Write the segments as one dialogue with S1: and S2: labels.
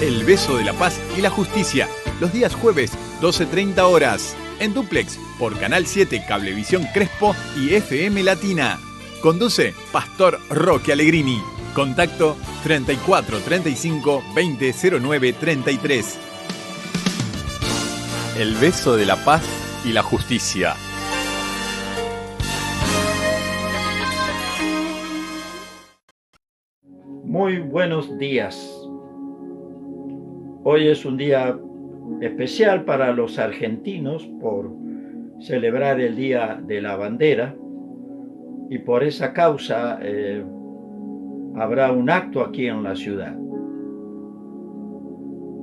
S1: El beso de la paz y la justicia, los días jueves, 12:30 horas, en Duplex, por Canal 7, Cablevisión Crespo y FM Latina. Conduce Pastor Roque Allegrini. Contacto 34 35 20 09 33. El beso de la paz y la justicia.
S2: Muy buenos días. Hoy es un día especial para los argentinos por celebrar el Día de la Bandera, y por esa causa habrá un acto aquí en la ciudad.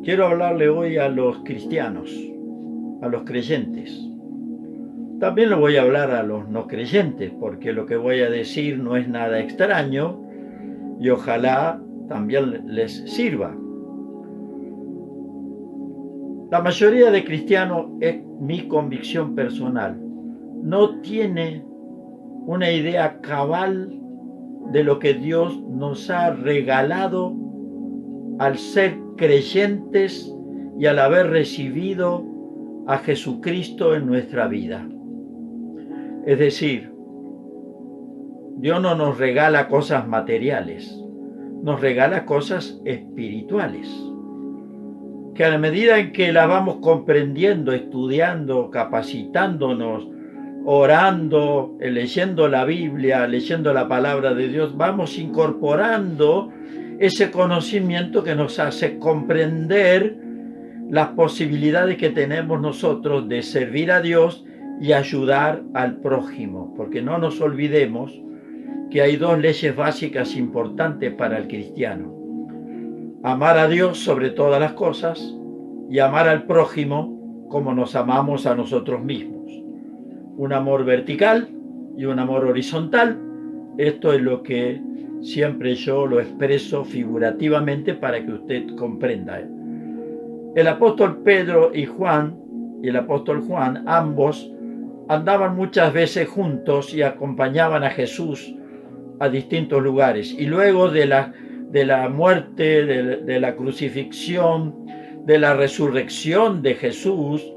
S2: Quiero hablarle hoy a los cristianos, a los creyentes. También le voy a hablar a los no creyentes, porque lo que voy a decir no es nada extraño y ojalá también les sirva. La mayoría de cristianos, es mi convicción personal, no tiene una idea cabal de lo que Dios nos ha regalado al ser creyentes y al haber recibido a Jesucristo en nuestra vida. Es decir, Dios no nos regala cosas materiales, nos regala cosas espirituales, que a la medida en que la vamos comprendiendo, estudiando, capacitándonos, orando, leyendo la Biblia, leyendo la palabra de Dios, vamos incorporando ese conocimiento que nos hace comprender las posibilidades que tenemos nosotros de servir a Dios y ayudar al prójimo, porque no nos olvidemos que hay dos leyes básicas importantes para el cristiano: amar a Dios sobre todas las cosas y amar al prójimo como nos amamos a nosotros mismos. Un amor vertical y un amor horizontal. Esto es lo que siempre yo lo expreso figurativamente para que usted comprenda. El apóstol Pedro y el apóstol Juan, ambos andaban muchas veces juntos y acompañaban a Jesús a distintos lugares. Y luego de la muerte, de la crucifixión, de la resurrección de Jesús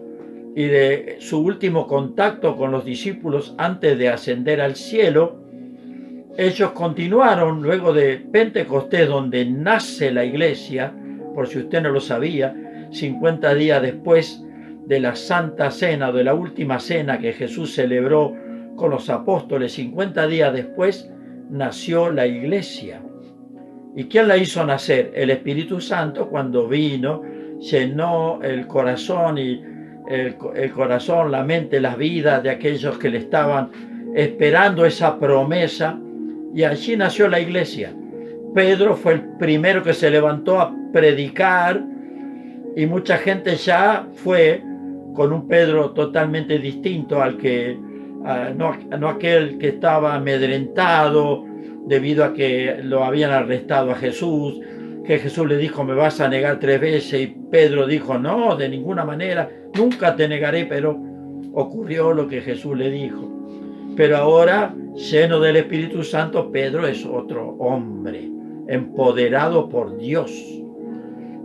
S2: y de su último contacto con los discípulos antes de ascender al cielo, ellos continuaron luego de Pentecostés, donde nace la iglesia, por si usted no lo sabía, 50 días después de la Santa Cena, de la última cena que Jesús celebró con los apóstoles, 50 días después nació la iglesia. ¿Y quién la hizo nacer? El Espíritu Santo, cuando vino, llenó el corazón y el corazón, la mente, las vidas de aquellos que le estaban esperando esa promesa, y allí nació la iglesia. Pedro fue el primero que se levantó a predicar, y mucha gente ya fue con un Pedro totalmente distinto al que, no aquel que estaba amedrentado debido a que lo habían arrestado a Jesús, que Jesús le dijo: me vas a negar 3 veces, y Pedro dijo: no, de ninguna manera, nunca te negaré. Pero ocurrió lo que Jesús le dijo. Pero ahora, lleno del Espíritu Santo, Pedro es otro hombre, empoderado por Dios,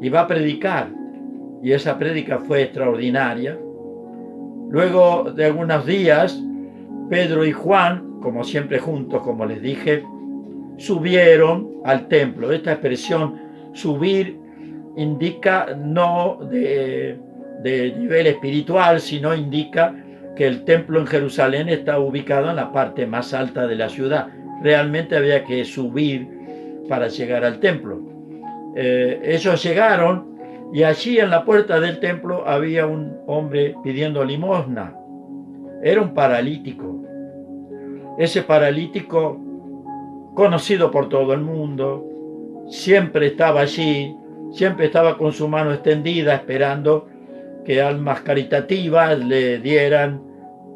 S2: y va a predicar, y esa prédica fue extraordinaria. Luego de algunos días, Pedro y Juan, como siempre juntos, como les dije, subieron al templo. Esta expresión subir indica no de nivel espiritual, sino indica que el templo en Jerusalén está ubicado en la parte más alta de la ciudad. Realmente había que subir para llegar al templo. Ellos llegaron, y allí en la puerta del templo había un hombre pidiendo limosna. Era un paralítico. Ese paralítico, conocido por todo el mundo, siempre estaba allí, siempre estaba con su mano extendida esperando que almas caritativas le dieran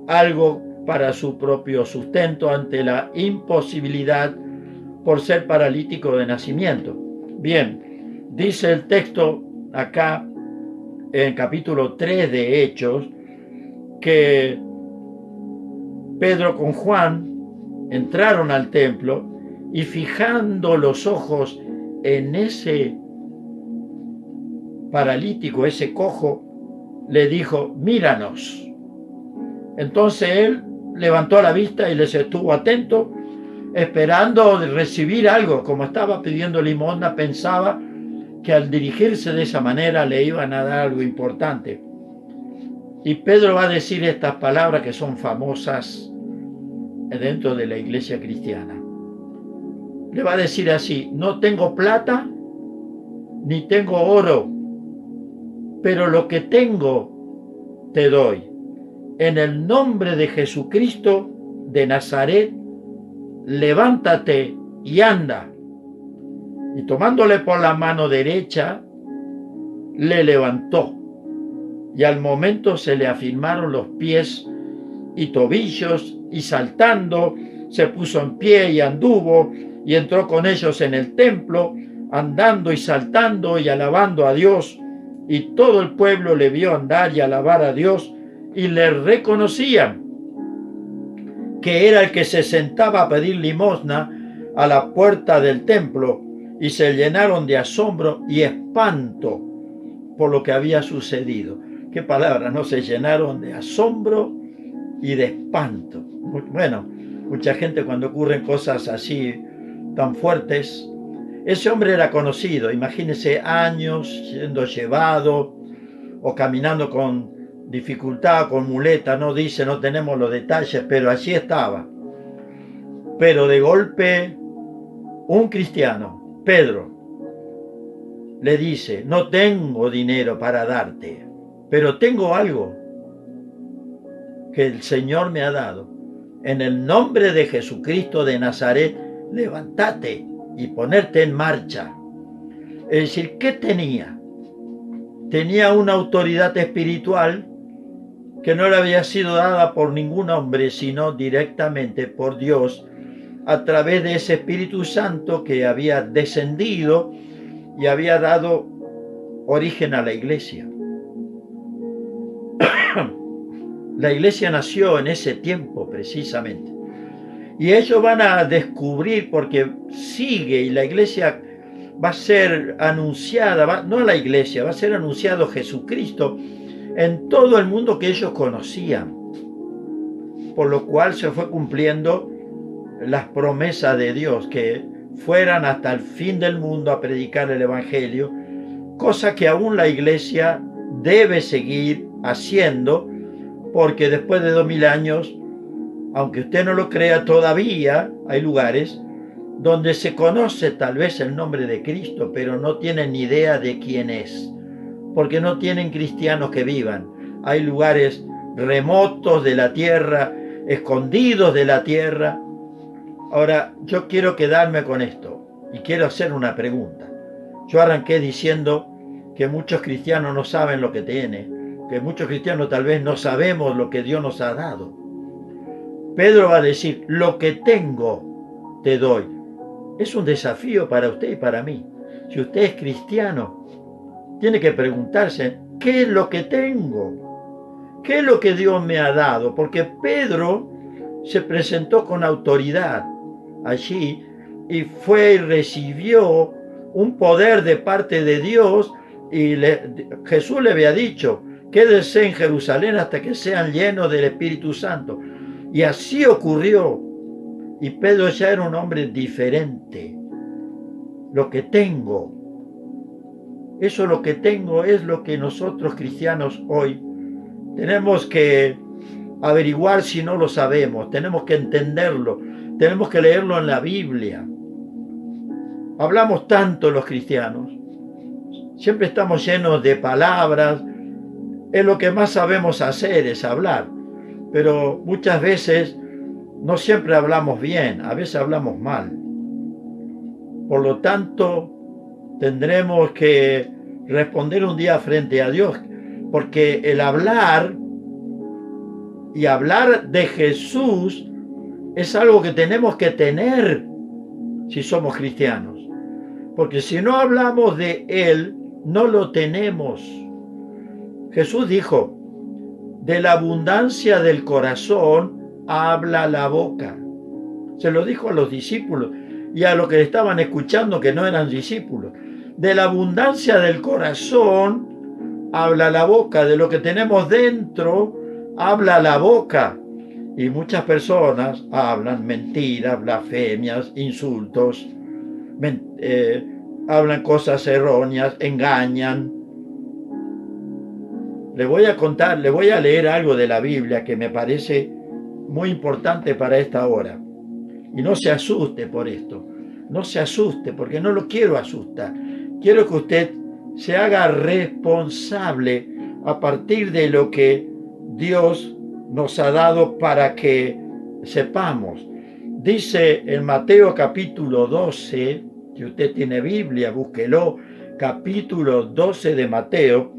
S2: algo para su propio sustento ante la imposibilidad por ser paralítico de nacimiento. Bien, dice el texto acá en capítulo 3 de Hechos que Pedro con Juan entraron al templo, y fijando los ojos en ese paralítico, ese cojo, le dijo, míranos. Entonces él levantó la vista y les estuvo atento, esperando recibir algo. Como estaba pidiendo limosna, pensaba que al dirigirse de esa manera le iban a dar algo importante. Y Pedro va a decir estas palabras que son famosas dentro de la iglesia cristiana. Le va a decir así: no tengo plata ni tengo oro, pero lo que tengo te doy. En el nombre de Jesucristo de Nazaret, levántate y anda. Y tomándole por la mano derecha, le levantó. Y al momento se le afirmaron los pies y tobillos, y saltando se puso en pie y anduvo, y entró con ellos en el templo, andando y saltando y alabando a Dios. Y todo el pueblo le vio andar y alabar a Dios, y le reconocían que era el que se sentaba a pedir limosna a la puerta del templo, y se llenaron de asombro y espanto por lo que había sucedido. ¿Qué palabra? No, se llenaron de asombro y de espanto. Bueno, mucha gente, cuando ocurren cosas así tan fuertes, ese hombre era conocido. Imagínense años siendo llevado o caminando con dificultad, con muleta, no dice, no tenemos los detalles, pero allí estaba. Pero de golpe, un cristiano, Pedro, le dice: no tengo dinero para darte, pero tengo algo que el Señor me ha dado. En el nombre de Jesucristo de Nazaret, levántate y ponerte en marcha. Es decir, ¿qué tenía? Tenía una autoridad espiritual que no le había sido dada por ningún hombre, sino directamente por Dios, a través de ese Espíritu Santo que había descendido y había dado origen a la iglesia. La iglesia nació en ese tiempo precisamente. Y ellos van a descubrir, porque sigue, y la iglesia va a ser anunciada, no la iglesia, va a ser anunciado Jesucristo en todo el mundo que ellos conocían. Por lo cual se fue cumpliendo las promesas de Dios, que fueran hasta el fin del mundo a predicar el Evangelio, cosa que aún la iglesia debe seguir haciendo, porque después de 2000 años, aunque usted no lo crea, todavía hay lugares donde se conoce tal vez el nombre de Cristo, pero no tienen ni idea de quién es, porque no tienen cristianos que vivan. Hay lugares remotos de la tierra, escondidos de la tierra. Ahora, yo quiero quedarme con esto y quiero hacer una pregunta. Yo arranqué diciendo que muchos cristianos no saben lo que tienen, que muchos cristianos tal vez no sabemos lo que Dios nos ha dado. Pedro va a decir: lo que tengo te doy. Es un desafío para usted y para mí. Si usted es cristiano, tiene que preguntarse: ¿qué es lo que tengo? ¿Qué es lo que Dios me ha dado? Porque Pedro se presentó con autoridad allí y fue y recibió un poder de parte de Dios, y Jesús le había dicho: quédense en Jerusalén hasta que sean llenos del Espíritu Santo. Y así ocurrió. Y Pedro ya era un hombre diferente. Lo que tengo, eso lo que tengo es lo que nosotros cristianos hoy tenemos que averiguar si no lo sabemos. Tenemos que entenderlo. Tenemos que leerlo en la Biblia. Hablamos tanto los cristianos. Siempre estamos llenos de palabras. Es lo que más sabemos hacer, es hablar. Pero muchas veces no siempre hablamos bien, a veces hablamos mal. Por lo tanto, tendremos que responder un día frente a Dios, porque el hablar y hablar de Jesús es algo que tenemos que tener si somos cristianos. Porque si no hablamos de Él, no lo tenemos. Jesús dijo: de la abundancia del corazón habla la boca. Se lo dijo a los discípulos y a los que estaban escuchando, que no eran discípulos. De la abundancia del corazón habla la boca, de lo que tenemos dentro, habla la boca. Y muchas personas hablan mentiras, blasfemias, insultos, hablan cosas erróneas, engañan. Le voy a leer algo de la Biblia que me parece muy importante para esta hora. Y no se asuste por esto. No se asuste, porque no lo quiero asustar. Quiero que usted se haga responsable a partir de lo que Dios nos ha dado para que sepamos. Dice en Mateo capítulo 12, si usted tiene Biblia, búsquelo, capítulo 12 de Mateo,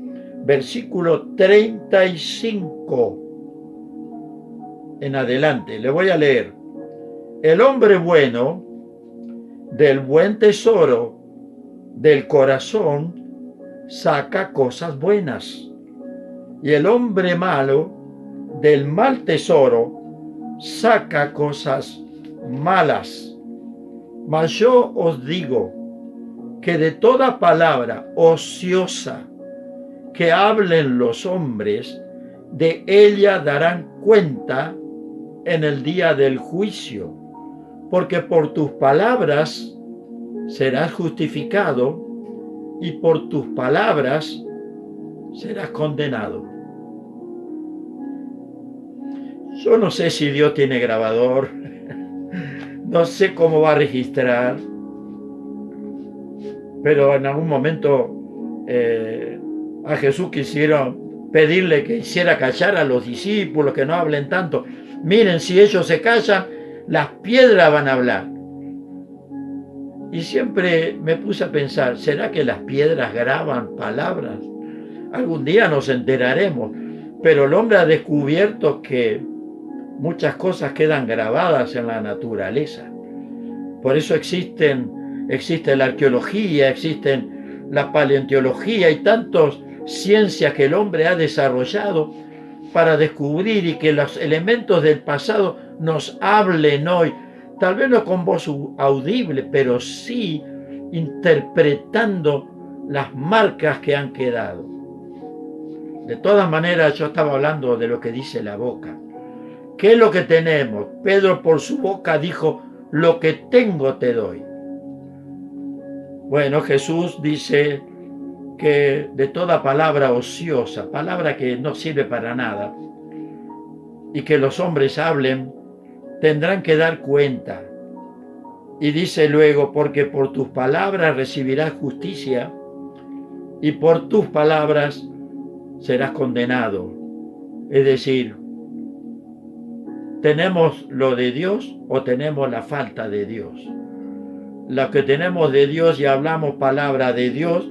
S2: versículo 35 en adelante. Le voy a leer. El hombre bueno, del buen tesoro del corazón, saca cosas buenas. Y el hombre malo, del mal tesoro, saca cosas malas. Mas yo os digo que de toda palabra ociosa que hablen los hombres, de ella darán cuenta en el día del juicio, porque por tus palabras serás justificado y por tus palabras serás condenado. Yo no sé si Dios tiene grabador, no sé cómo va a registrar, pero en algún momento a Jesús quisieron pedirle que hiciera callar a los discípulos, que no hablen tanto. Miren, si ellos se callan, las piedras van a hablar. Y siempre me puse a pensar, ¿será que las piedras graban palabras? Algún día nos enteraremos, pero el hombre ha descubierto que muchas cosas quedan grabadas en la naturaleza. Por eso existe la arqueología, existen la paleontología y tantas ciencias que el hombre ha desarrollado para descubrir y que los elementos del pasado nos hablen hoy. Tal vez no con voz audible, pero sí interpretando las marcas que han quedado. De todas maneras, yo estaba hablando de lo que dice la boca. ¿Qué es lo que tenemos? Pedro por su boca dijo, lo que tengo te doy. Bueno, Jesús dice que de toda palabra ociosa, palabra que no sirve para nada, y que los hombres hablen, tendrán que dar cuenta. Y dice luego, porque por tus palabras recibirás justicia, y por tus palabras serás condenado. Es decir, ¿tenemos lo de Dios o tenemos la falta de Dios? Lo que tenemos de Dios y hablamos palabra de Dios,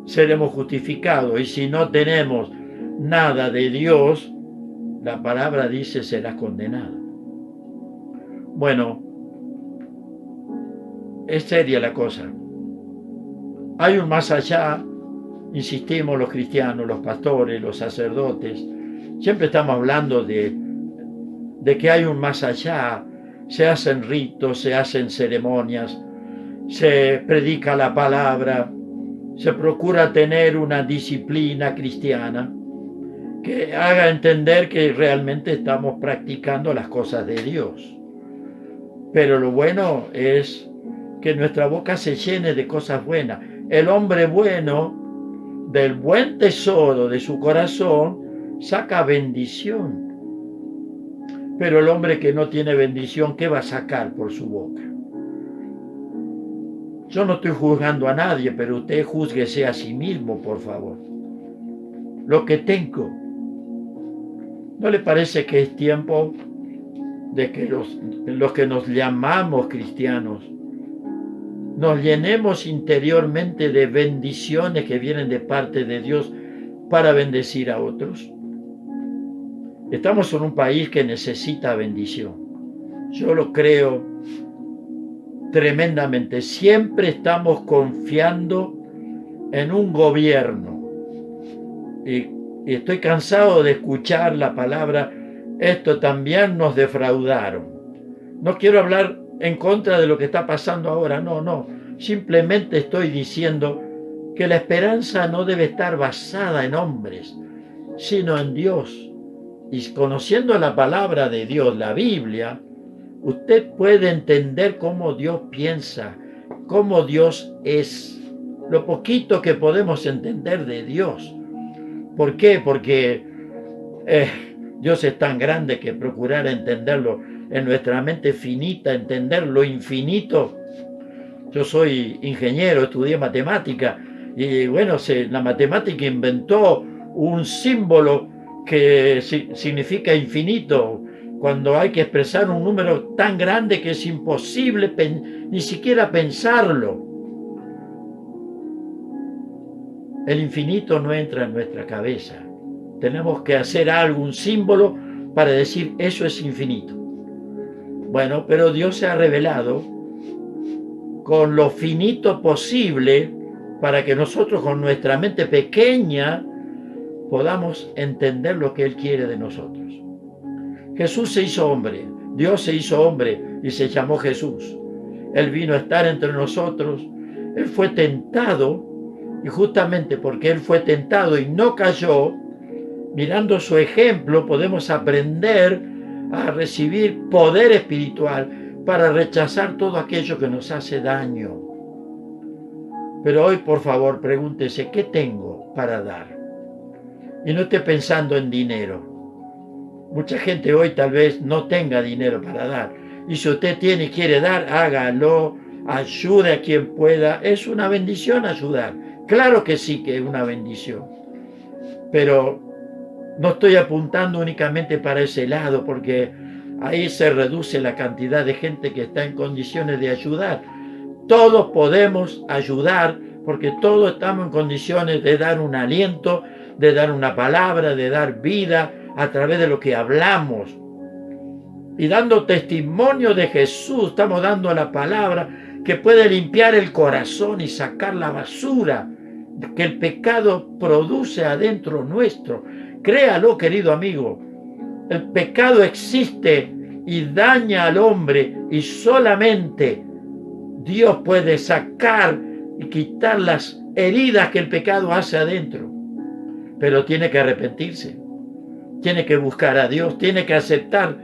S2: seremos justificados. Y si no tenemos nada de Dios, la palabra dice serás condenado. Bueno, es seria la cosa. Hay un más allá, insistimos los cristianos, los pastores, los sacerdotes, siempre estamos hablando de que hay un más allá. Se hacen ritos, se hacen ceremonias, se predica la palabra, se procura tener una disciplina cristiana que haga entender que realmente estamos practicando las cosas de Dios. Pero lo bueno es que nuestra boca se llene de cosas buenas. El hombre bueno, del buen tesoro de su corazón, saca bendición. Pero el hombre que no tiene bendición, ¿qué va a sacar por su boca? Yo no estoy juzgando a nadie, pero usted júzguese a sí mismo, por favor. Lo que tengo. ¿No le parece que es tiempo de que los que nos llamamos cristianos nos llenemos interiormente de bendiciones que vienen de parte de Dios para bendecir a otros? Estamos en un país que necesita bendición. Yo lo creo tremendamente. Siempre estamos confiando en un gobierno. Y estoy cansado de escuchar la palabra, esto también nos defraudaron. No quiero hablar en contra de lo que está pasando ahora, no. Simplemente estoy diciendo que la esperanza no debe estar basada en hombres, sino en Dios. Y conociendo la palabra de Dios, la Biblia, usted puede entender cómo Dios piensa, cómo Dios es, lo poquito que podemos entender de Dios. ¿Por qué? Porque Dios es tan grande que procurar entenderlo en nuestra mente finita, entender lo infinito. Yo soy ingeniero, estudié matemática y bueno, la matemática inventó un símbolo que significa infinito, cuando hay que expresar un número tan grande que es imposible ni siquiera pensarlo. El infinito no entra en nuestra cabeza. Tenemos que hacer algo, un símbolo, para decir eso es infinito. Bueno, pero Dios se ha revelado con lo finito posible para que nosotros con nuestra mente pequeña podamos entender lo que Él quiere de nosotros. Jesús se hizo hombre, Dios se hizo hombre y se llamó Jesús. Él vino a estar entre nosotros, Él fue tentado y justamente porque Él fue tentado y no cayó, mirando su ejemplo podemos aprender a recibir poder espiritual para rechazar todo aquello que nos hace daño. Pero hoy, por favor, pregúntese, ¿qué tengo para dar? Y no esté pensando en dinero. Mucha gente hoy tal vez no tenga dinero para dar. Y si usted tiene y quiere dar, hágalo, ayude a quien pueda. Es una bendición ayudar. Claro que sí que es una bendición. Pero no estoy apuntando únicamente para ese lado, porque ahí se reduce la cantidad de gente que está en condiciones de ayudar. Todos podemos ayudar, porque todos estamos en condiciones de dar un aliento, de dar una palabra, de dar vida a través de lo que hablamos. Y dando testimonio de Jesús, estamos dando la palabra que puede limpiar el corazón y sacar la basura que el pecado produce adentro nuestro. Créalo, querido amigo, el pecado existe y daña al hombre, y solamente Dios puede sacar y quitar las heridas que el pecado hace adentro. Pero tiene que arrepentirse, tiene que buscar a Dios, tiene que aceptar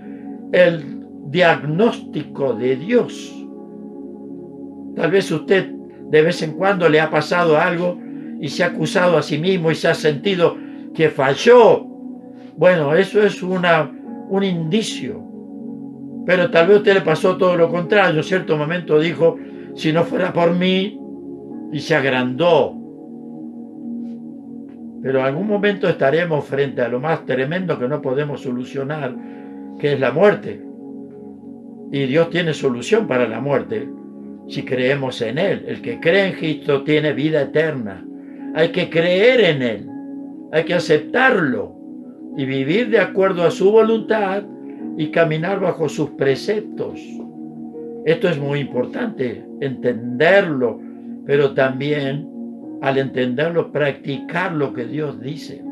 S2: el diagnóstico de Dios. Tal vez usted de vez en cuando le ha pasado algo y se ha acusado a sí mismo y se ha sentido que falló. Bueno, eso es un indicio. Pero tal vez a usted le pasó todo lo contrario. En cierto momento dijo, si no fuera por mí, y se agrandó. Pero en algún momento estaremos frente a lo más tremendo que no podemos solucionar, que es la muerte. Y Dios tiene solución para la muerte si creemos en Él. El que cree en Cristo tiene vida eterna. Hay que creer en Él, hay que aceptarlo y vivir de acuerdo a su voluntad y caminar bajo sus preceptos. Esto es muy importante, entenderlo, pero también al entenderlo, practicar lo que Dios dice.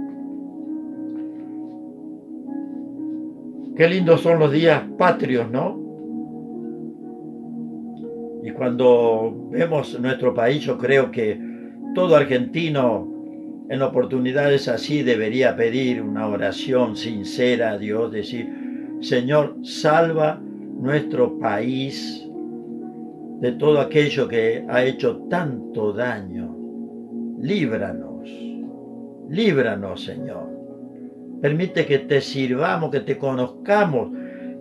S2: Qué lindos son los días patrios, ¿no? Y cuando vemos nuestro país, yo creo que todo argentino en oportunidades así debería pedir una oración sincera a Dios, decir, Señor, salva nuestro país de todo aquello que ha hecho tanto daño. Líbranos, Señor. Permite que te sirvamos, que te conozcamos,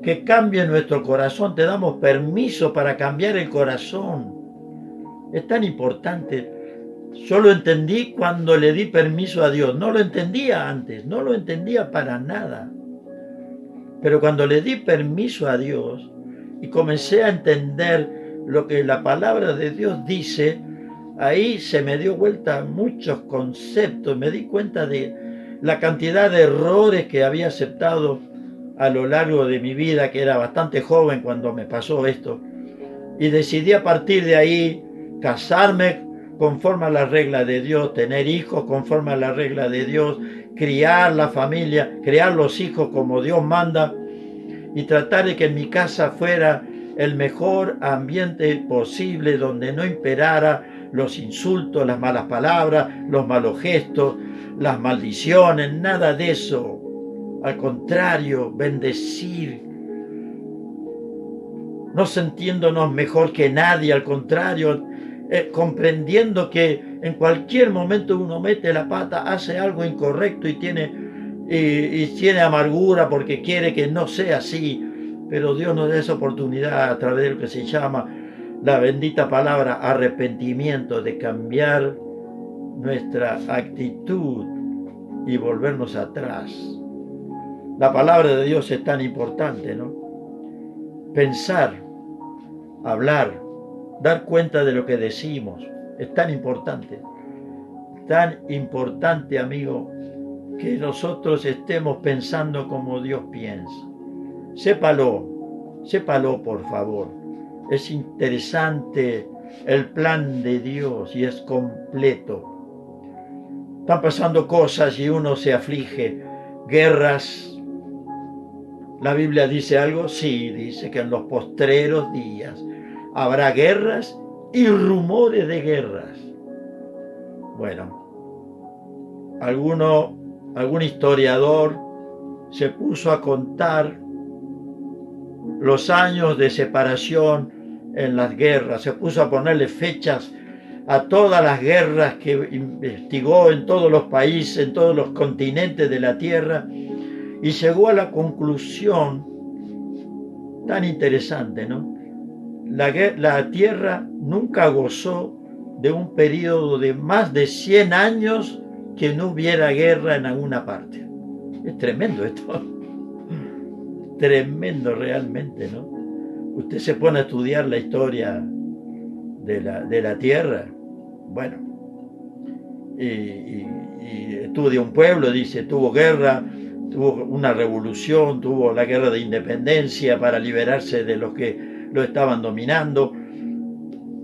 S2: que cambie nuestro corazón. Te damos permiso para cambiar el corazón. Es tan importante. Yo lo entendí cuando le di permiso a Dios. No lo entendía antes, no lo entendía para nada. Pero cuando le di permiso a Dios y comencé a entender lo que la palabra de Dios dice, ahí se me dio vuelta muchos conceptos. Me di cuenta de la cantidad de errores que había aceptado a lo largo de mi vida, que era bastante joven cuando me pasó esto. Y decidí a partir de ahí casarme conforme a la regla de Dios, tener hijos conforme a la regla de Dios, criar la familia, criar los hijos como Dios manda y tratar de que en mi casa fuera el mejor ambiente posible, donde no imperara los insultos, las malas palabras, los malos gestos, las maldiciones, nada de eso. Al contrario, bendecir, no sintiéndonos mejor que nadie, al contrario, comprendiendo que en cualquier momento uno mete la pata, hace algo incorrecto y tiene amargura porque quiere que no sea así, pero Dios nos da esa oportunidad a través de lo que se llama la bendita palabra arrepentimiento, de cambiar nuestra actitud y volvernos atrás. La palabra de Dios es tan importante, ¿no? Pensar, hablar, dar cuenta de lo que decimos, es tan importante, amigo, que nosotros estemos pensando como Dios piensa. Sépalo, por favor. Es interesante el plan de Dios y es completo. Están pasando cosas y uno se aflige, guerras. ¿La Biblia dice algo? Sí, dice que en los postreros días habrá guerras y rumores de guerras. Bueno, algún historiador se puso a contar los años de separación en las guerras, se puso a ponerle fechas a todas las guerras que investigó en todos los países, en todos los continentes de la tierra, y llegó a la conclusión tan interesante, ¿no? La tierra nunca gozó de un periodo de más de 100 años que no hubiera guerra en alguna parte. Es tremendo esto. Tremendo realmente, ¿no? Usted se pone a estudiar la historia de la tierra, bueno, y estudia un pueblo, dice, tuvo guerra, tuvo una revolución, tuvo la guerra de independencia para liberarse de los que lo estaban dominando,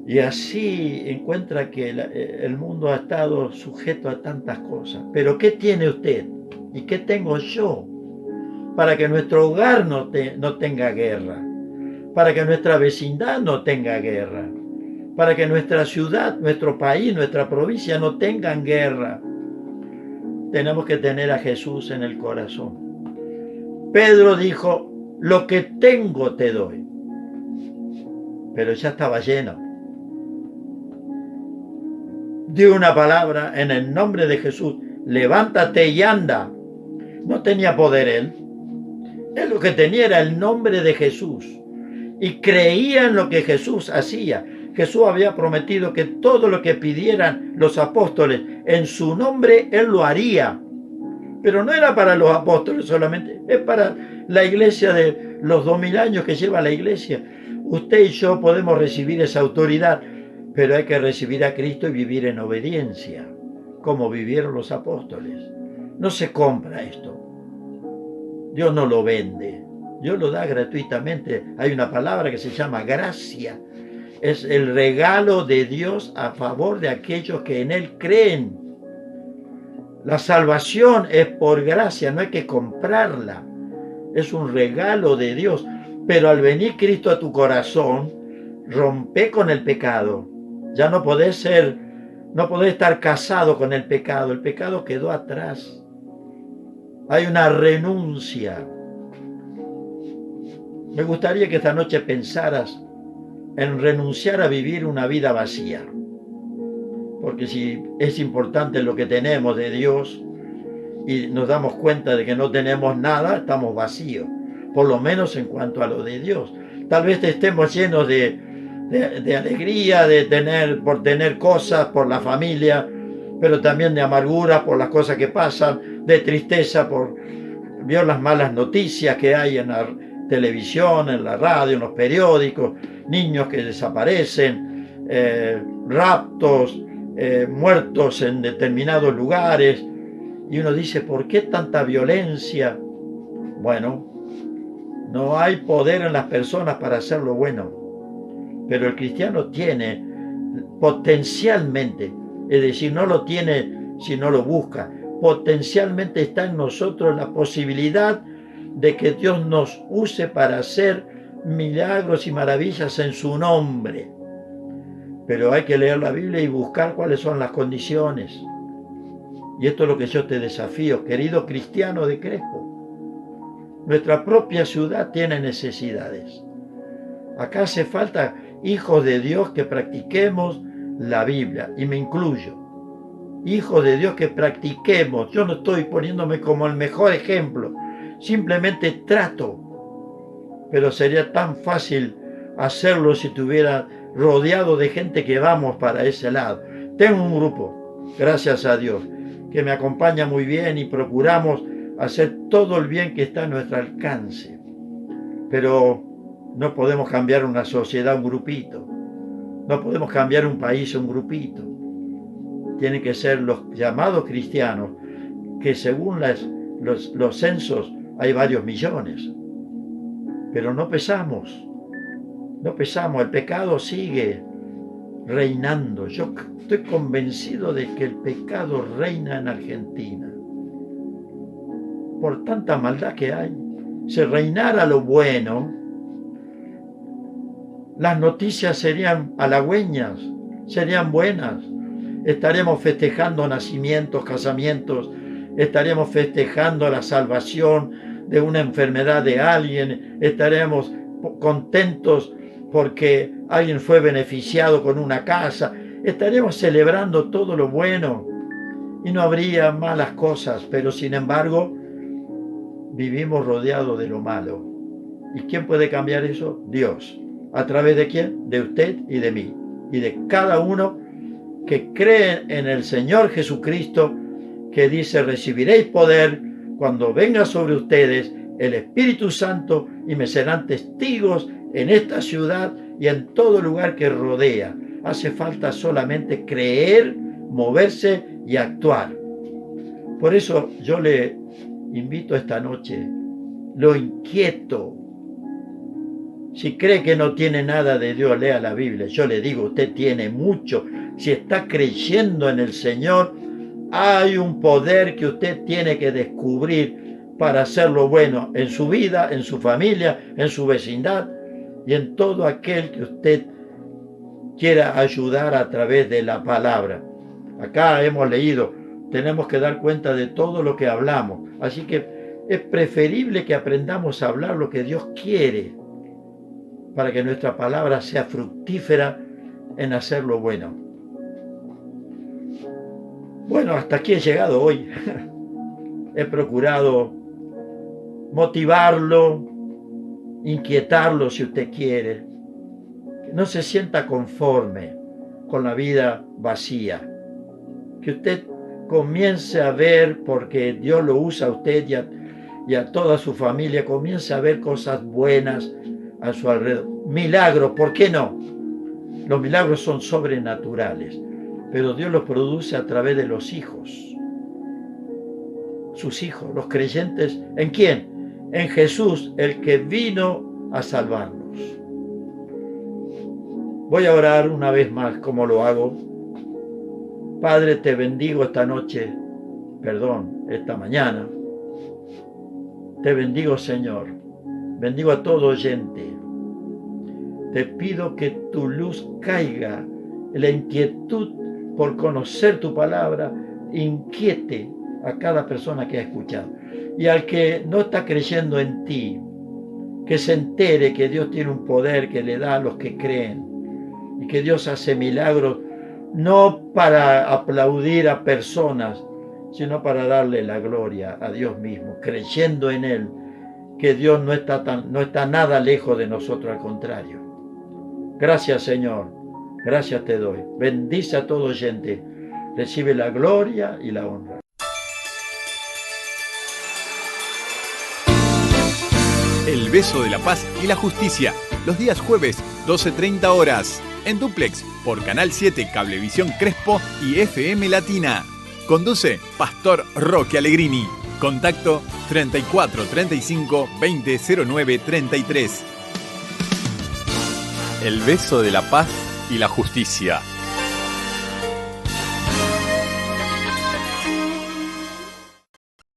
S2: y así encuentra que el mundo ha estado sujeto a tantas cosas. Pero ¿qué tiene usted y qué tengo yo para que nuestro hogar no tenga guerra, para que nuestra vecindad no tenga guerra, para que nuestra ciudad, nuestro país, nuestra provincia no tengan guerra? Tenemos que tener a Jesús en el corazón. Pedro dijo, lo que tengo te doy, pero ya estaba lleno. Dio una palabra en el nombre de Jesús, levántate y anda. No tenía poder él lo que tenía era el nombre de Jesús, y creía en lo que Jesús hacía. Jesús había prometido que todo lo que pidieran los apóstoles en su nombre, Él lo haría. Pero no era para los apóstoles solamente, es para la iglesia de los 2000 años que lleva la iglesia. Usted y yo podemos recibir esa autoridad, pero hay que recibir a Cristo y vivir en obediencia, como vivieron los apóstoles. No se compra esto. Dios no lo vende, Dios lo da gratuitamente. Hay una palabra que se llama gracia. Es el regalo de Dios a favor de aquellos que en Él creen. La salvación es por gracia, no hay que comprarla. Es un regalo de Dios. Pero al venir Cristo a tu corazón, rompe con el pecado. Ya no podés estar casado con el pecado. El pecado quedó atrás. Hay una renuncia. Me gustaría que esta noche pensaras en renunciar a vivir una vida vacía. Porque si es importante lo que tenemos de Dios y nos damos cuenta de que no tenemos nada, estamos vacíos. Por lo menos en cuanto a lo de Dios. Tal vez estemos llenos de alegría, por tener cosas, por la familia, pero también de amargura por las cosas que pasan, de tristeza por ver las malas noticias que hay en la televisión, en la radio, en los periódicos, niños que desaparecen, raptos, muertos en determinados lugares, y uno dice, ¿por qué tanta violencia? Bueno, no hay poder en las personas para hacer lo bueno, pero el cristiano tiene potencialmente, es decir, no lo tiene si no lo busca, potencialmente está en nosotros la posibilidad de que Dios nos use para hacer milagros y maravillas en su nombre. Pero hay que leer la Biblia y buscar cuáles son las condiciones. Y esto es lo que yo te desafío, querido cristiano de Crespo. Nuestra propia ciudad tiene necesidades. Acá hace falta hijos de Dios que practiquemos la Biblia, y me incluyo. Hijos de Dios que practiquemos. Yo no estoy poniéndome como el mejor ejemplo, simplemente trato. Pero sería tan fácil hacerlo si estuviera rodeado de gente que vamos para ese lado. Tengo un grupo, gracias a Dios, que me acompaña muy bien y procuramos hacer todo el bien que está a nuestro alcance. Pero no podemos cambiar una sociedad un grupito. No podemos cambiar un país un grupito. Tienen que ser los llamados cristianos, que según los censos hay varios millones. Pero no pesamos. No pesamos. El pecado sigue reinando. Yo estoy convencido de que el pecado reina en Argentina. Por tanta maldad que hay. Si reinara lo bueno, las noticias serían halagüeñas, serían buenas. Estaríamos festejando nacimientos, casamientos, estaríamos festejando la salvación de una enfermedad de alguien, estaríamos contentos porque alguien fue beneficiado con una casa, estaríamos celebrando todo lo bueno y no habría malas cosas, pero sin embargo vivimos rodeados de lo malo. ¿Y quién puede cambiar eso? Dios. ¿A través de quién? De usted y de mí. Y de cada uno que cree en el Señor Jesucristo, que dice: recibiréis poder cuando venga sobre ustedes el Espíritu Santo y me serán testigos en esta ciudad y en todo lugar que rodea. Hace falta solamente creer, moverse y actuar. Por eso yo le invito esta noche, lo inquieto. Si cree que no tiene nada de Dios, lea la Biblia. Yo le digo, usted tiene mucho. Si está creyendo en el Señor, hay un poder que usted tiene que descubrir para hacer lo bueno en su vida, en su familia, en su vecindad y en todo aquel que usted quiera ayudar a través de la palabra. Acá hemos leído, tenemos que dar cuenta de todo lo que hablamos. Así que es preferible que aprendamos a hablar lo que Dios quiere, para que nuestra palabra sea fructífera en hacer lo bueno. Bueno, hasta aquí he llegado hoy. He procurado motivarlo, inquietarlo si usted quiere. Que no se sienta conforme con la vida vacía. Que usted comience a ver, porque Dios lo usa a usted y a toda su familia, comience a ver cosas buenas a su alrededor. Milagros, ¿por qué no? Los milagros son sobrenaturales, pero Dios los produce a través de los hijos. Sus hijos, los creyentes. ¿En quién? En Jesús, el que vino a salvarnos. Voy a orar una vez más, como lo hago. Padre, te bendigo esta noche, esta mañana. Te bendigo, Señor. Bendigo a todo oyente. Te pido que tu luz caiga, la inquietud por conocer tu palabra, inquiete a cada persona que ha escuchado. Y al que no está creyendo en ti, que se entere que Dios tiene un poder que le da a los que creen y que Dios hace milagros, no para aplaudir a personas, sino para darle la gloria a Dios mismo, creyendo en Él, que Dios no está nada lejos de nosotros, al contrario. Gracias, Señor. Gracias te doy. Bendice a todo oyente. Recibe la gloria y la honra.
S1: El beso de la paz y la justicia. Los días jueves, 12:30 horas. En Duplex, por Canal 7, Cablevisión Crespo y FM Latina. Conduce Pastor Roque Allegrini. Contacto 34 35 20 09 33. El beso de la paz y la justicia.